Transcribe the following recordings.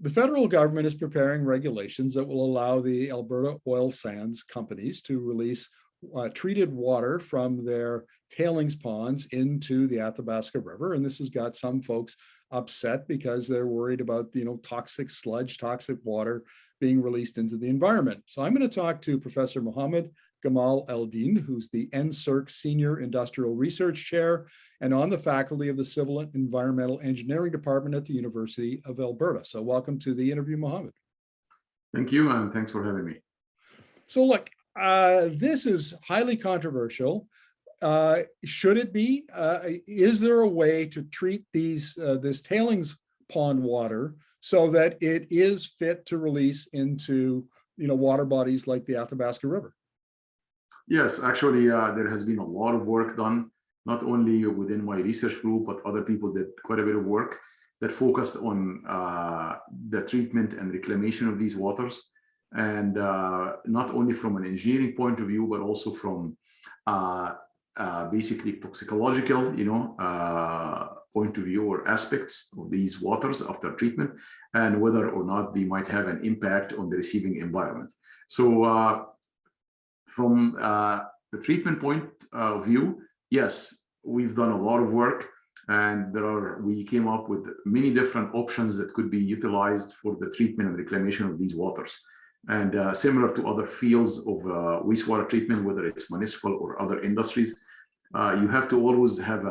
The federal government is preparing regulations that will allow the Alberta oil sands companies to release treated water from their tailings ponds into the Athabasca River. And this has got some folks upset because they're worried about, toxic sludge, toxic water being released into the environment. So I'm going to talk to Professor Mohamed Gamal Eldin, who's the NSERC Senior Industrial Research Chair and on the faculty of the Civil and Environmental Engineering Department at the University of Alberta. So welcome to the interview, Mohamed. Thank you, and thanks for having me. So look, this is highly controversial. Should it be? Is there a way to treat this tailings pond water so that it is fit to release into water bodies like the Athabasca River? Yes, actually, there has been a lot of work done, not only within my research group, but other people did quite a bit of work that focused on the treatment and reclamation of these waters. And not only from an engineering point of view, but also from basically toxicological, point of view or aspects of these waters after treatment, and whether or not they might have an impact on the receiving environment. So from the treatment point of view, yes, we've done a lot of work, and we came up with many different options that could be utilized for the treatment and reclamation of these waters. And similar to other fields of wastewater treatment, whether it's municipal or other industries, you have to always have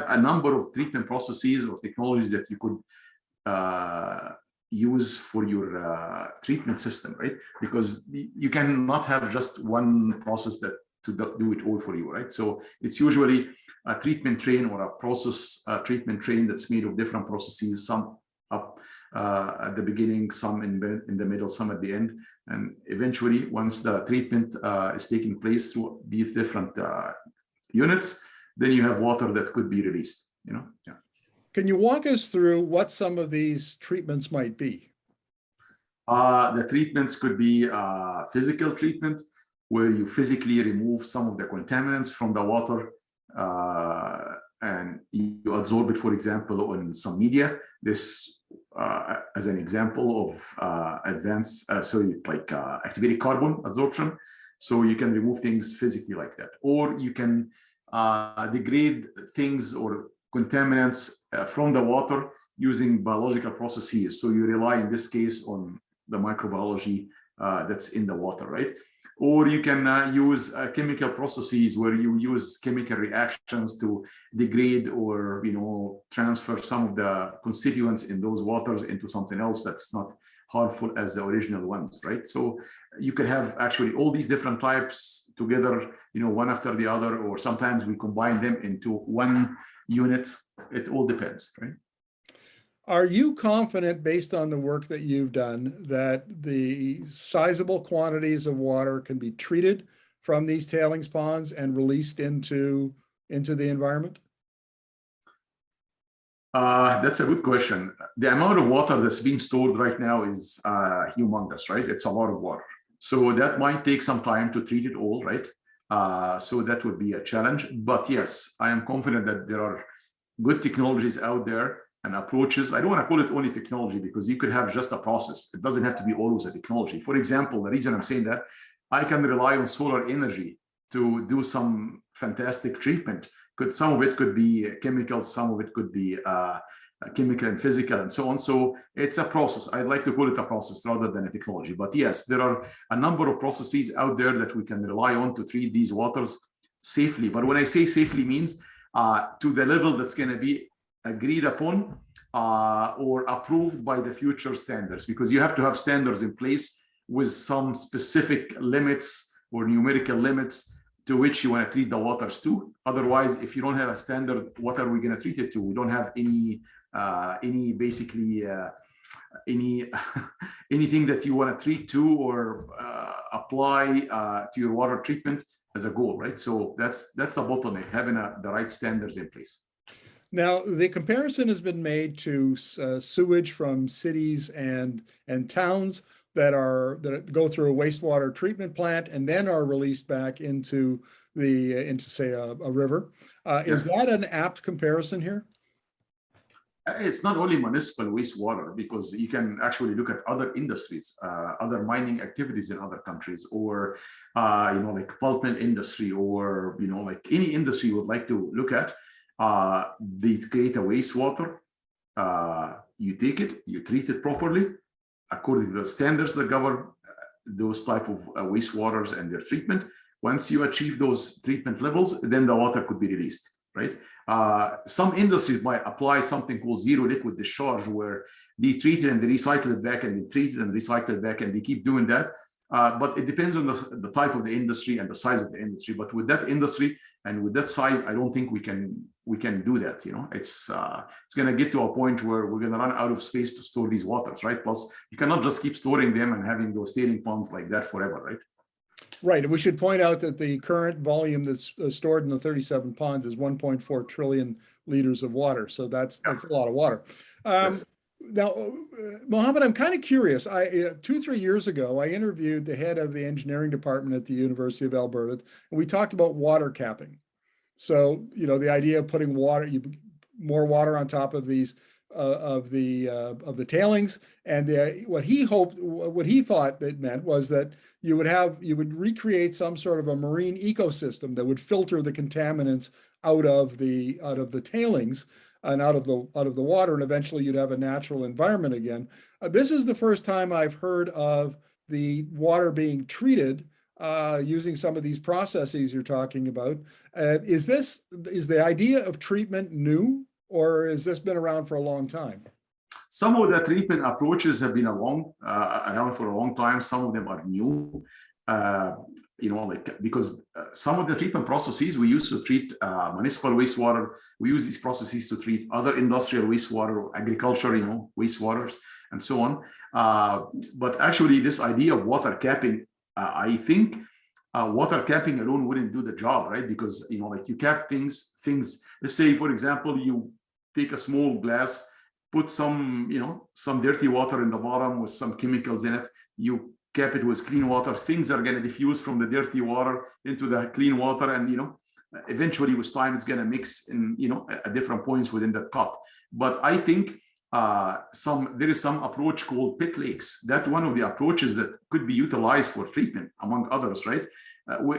a number of treatment processes or technologies that you could use for your treatment system, right? Because you cannot have just one process to do it all for you, right? So it's usually a treatment train or a process treatment train that's made of different processes, some up at the beginning, some in the middle, some at the end. And eventually, once the treatment is taking place through these different units, then you have water that could be released, Yeah. Can you walk us through what some of these treatments might be? The treatments could be physical treatment, where you physically remove some of the contaminants from the water and you absorb it, for example, on some media. This, as an example of advanced, activated carbon absorption. So you can remove things physically like that, or you can degrade things or contaminants from the water using biological processes. So you rely in this case on the microbiology that's in the water, right? Or you can use chemical processes where you use chemical reactions to degrade or transfer some of the constituents in those waters into something else that's not harmful as the original ones, right? So you could have actually all these different types together, one after the other, or sometimes we combine them into one unit. It all depends, right? Are you confident, based on the work that you've done, that the sizable quantities of water can be treated from these tailings ponds and released into the environment? That's a good question. The amount of water that's being stored right now is humongous, right? It's a lot of water. So that might take some time to treat it all, right? So that would be a challenge. But yes, I am confident that there are good technologies out there and approaches. I don't want to call it only technology, because you could have just a process. It doesn't have to be always a technology. For example, the reason I'm saying that, I can rely on solar energy to do some fantastic treatment. Some of it could be chemicals, some of it could be chemical and physical and so on. So it's a process. I'd like to call it a process rather than a technology. But yes, there are a number of processes out there that we can rely on to treat these waters safely. But when I say safely, means to the level that's going to be agreed upon or approved by the future standards, because you have to have standards in place with some specific limits or numerical limits to which you want to treat the waters to. Otherwise, if you don't have a standard, what are we going to treat it to? We don't have any anything that you want to treat to or apply to your water treatment as a goal, right? So that's a bottleneck, having the right standards in place. Now, the comparison has been made to sewage from cities and towns that go through a wastewater treatment plant and then are released back into say a river. Is that an apt comparison here? It's not only municipal wastewater, because you can actually look at other industries, other mining activities in other countries, or like pulp mill industry, or like any industry you would like to look at. They create a wastewater. You take it, you treat it properly according to the standards that govern those type of wastewaters and their treatment. Once you achieve those treatment levels, then the water could be released, right? Some industries might apply something called zero liquid discharge, where they treat it and they recycle it back, and they treat it and recycle it back, and they keep doing that. But it depends on the type of the industry and the size of the industry. But with that industry and with that size, I don't think we can do that. It's going to get to a point where we're going to run out of space to store these waters, right? Plus, you cannot just keep storing them and having those tailing ponds like that forever, right? Right, and we should point out that the current volume that's stored in the 37 ponds is 1.4 trillion liters of water. So that's a lot of water. Yes. Now, Mohamed, I'm kind of curious. 2-3 years ago, I interviewed the head of the engineering department at the University of Alberta, and we talked about water capping. So, the idea of putting more water on top of these of the tailings, and what he thought that meant was that you would recreate some sort of a marine ecosystem that would filter the contaminants out of the tailings and out of the water, and eventually you'd have a natural environment again. This is the first time I've heard of the water being treated using some of these processes you're talking about. Is the idea of treatment new, or has this been around for a long time? Some of the treatment approaches have been around for a long time. Some of them are new, because some of the treatment processes we use to treat municipal wastewater, we use these processes to treat other industrial wastewater, agriculture, wastewaters, and so on. But actually, this idea of water capping, I think water capping alone wouldn't do the job, right? Because you cap things. Let's say, for example, you take a small glass, put some dirty water in the bottom with some chemicals in it. You cap it with clean water. Things are going to diffuse from the dirty water into the clean water, and eventually with time it's going to mix in at different points within that cup. But I think there is some approach called pit lakes. That's one of the approaches that could be utilized for treatment, among others, right?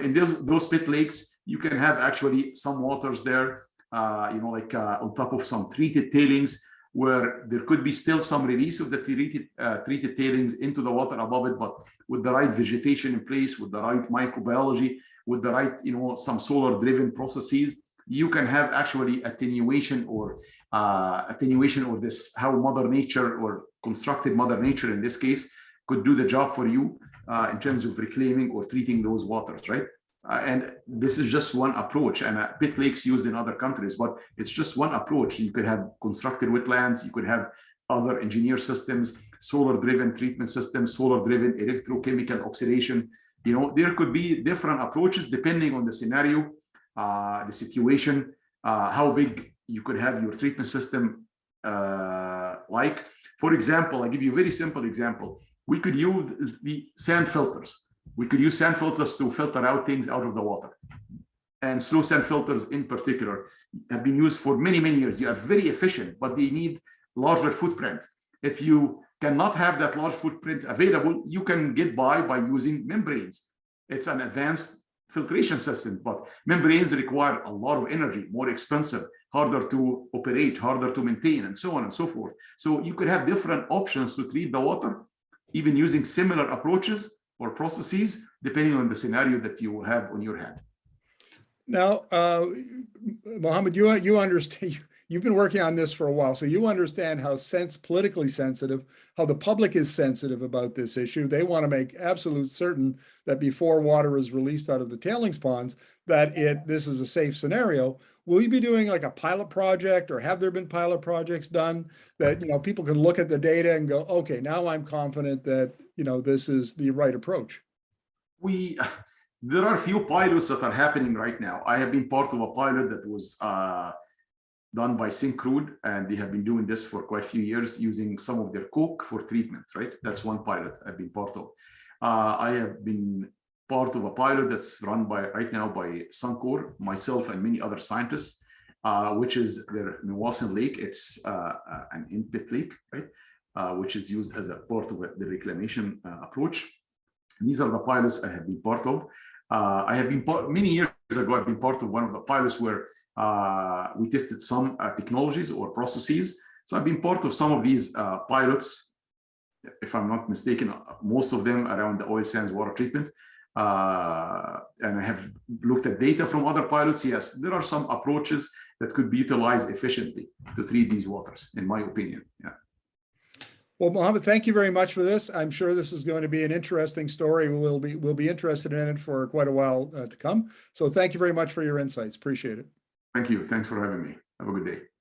In those pit lakes, you can have actually some waters there, on top of some treated tailings, where there could be still some release of the treated tailings into the water above it, but with the right vegetation in place, with the right microbiology, with the right, some solar-driven processes, you can have actually attenuation or this, how Mother Nature, or constructed Mother Nature in this case, could do the job for you in terms of reclaiming or treating those waters, right? And this is just one approach, and pit lakes used in other countries, but it's just one approach. You could have constructed wetlands, you could have other engineered systems, solar-driven treatment systems, solar-driven electrochemical oxidation. There could be different approaches depending on the scenario, the situation, how big you could have your treatment system. Like, for example, I'll give you a very simple example. We could use the sand filters. We could use sand filters to filter out things out of the water. And slow sand filters in particular have been used for many, many years. They are very efficient, but they need larger footprint. If you cannot have that large footprint available, you can get by using membranes. It's an advanced filtration system, but membranes require a lot of energy, more expensive, harder to operate, harder to maintain, and so on and so forth. So you could have different options to treat the water, even using similar approaches or processes, depending on the scenario that you have on your hand. Now, Mohamed, you understand, you've been working on this for a while, so you understand how politically sensitive, how the public is sensitive about this issue. They want to make absolute certain that before water is released out of the tailings ponds, that this is a safe scenario. Will you be doing like a pilot project, or have there been pilot projects done that people can look at the data and go, okay, now I'm confident that this is the right approach? There are a few pilots that are happening right now. I have been part of a pilot that was done by Syncrude, and they have been doing this for quite a few years, using some of their coke for treatment, right? That's one pilot I've been part of. I have been part of a pilot that's run right now by Suncor, myself and many other scientists. which is the Mewasan Lake. It's an in-pit lake, right? Which is used as a part of the reclamation approach. These are the pilots I have been part of. I have been many years ago, I've been part of one of the pilots where we tested some technologies or processes. So I've been part of some of these pilots, if I'm not mistaken, most of them around the oil sands water treatment. And I have looked at data from other pilots. Yes, there are some approaches that could be utilized efficiently to treat these waters, in my opinion. Yeah. Well, Mohamed, thank you very much for this. I'm sure this is going to be an interesting story. We'll be interested in it for quite a while to come. So thank you very much for your insights. Appreciate it. Thank you. Thanks for having me. Have a good day.